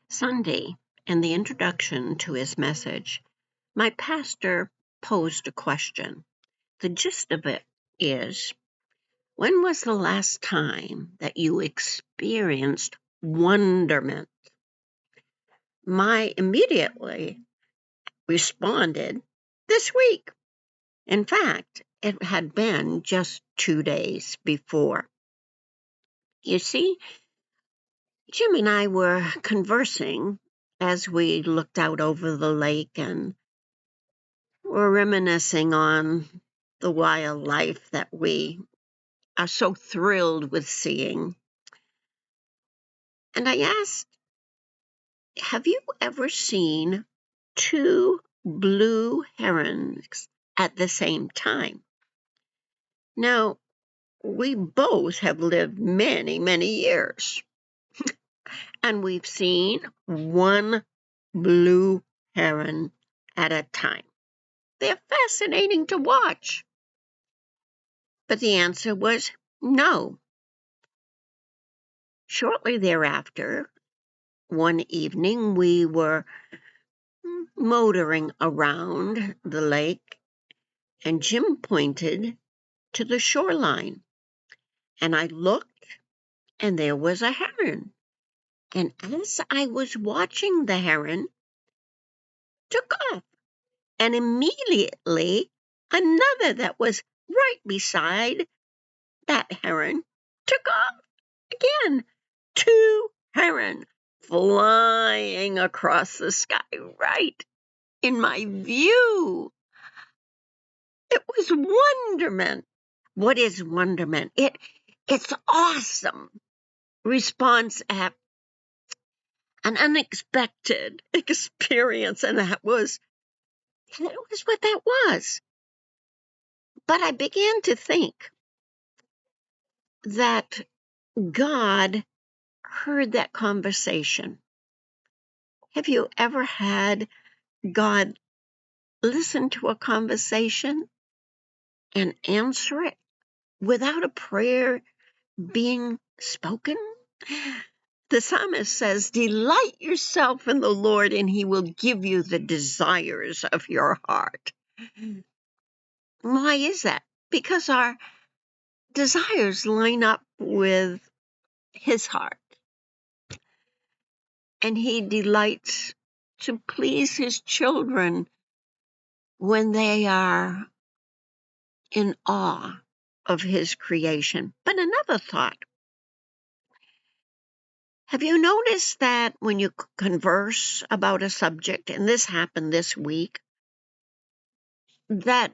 Sunday, in the introduction to his message, my pastor posed a question. The gist of it is, when was the last time that you experienced wonderment? My immediately responded, this week. In fact, it had been just 2 days before. You see, Jim and I were conversing as we looked out over the lake and were reminiscing on the wildlife that we are so thrilled with seeing. And I asked, have you ever seen 2 blue herons at the same time? Now, we both have lived many, many years, and we've seen 1 blue heron at a time. They're fascinating to watch. But the answer was no. Shortly thereafter, one evening, we were motoring around the lake, and Jim pointed to the shoreline. And I looked, and there was a heron. And as I was watching the heron, took off. And immediately, another that was right beside that heron took off again. 2 heron flying across the sky right in my view. It was wonderment. What is wonderment? It's awesome response at an unexpected experience, and that was what that was. But I began to think that God heard that conversation. Have you ever had God listen to a conversation and answer it without a prayer being spoken? The psalmist says, delight yourself in the Lord, and he will give you the desires of your heart. Why is that? Because our desires line up with his heart. And he delights to please his children when they are in awe of his creation. But another thought. Have you noticed that when you converse about a subject, and this happened this week, that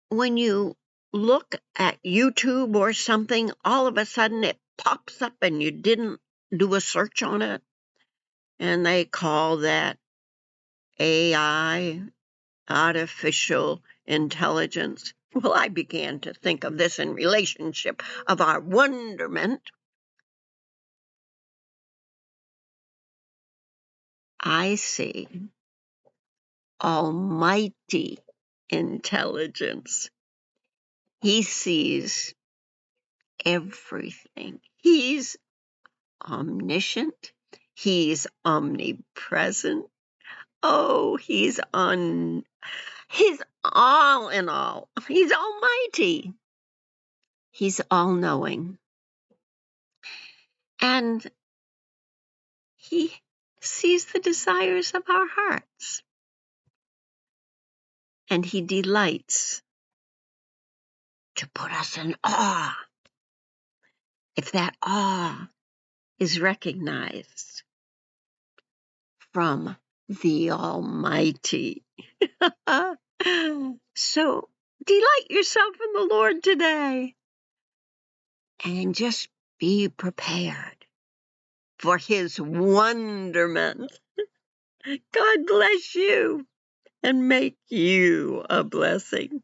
when you look at YouTube or something, all of a sudden it pops up and you didn't do a search on it? And they call that AI, artificial intelligence. Well, I began to think of this in relationship of our wonderment. I see almighty intelligence. He sees everything. He's omniscient. He's omnipresent. Oh, he's all in all. He's almighty. He's all-knowing. And he sees the desires of our hearts. And he delights to put us in awe. If that awe is recognized from the Almighty. So delight yourself in the Lord today and just be prepared for his wonderment. God bless you and make you a blessing.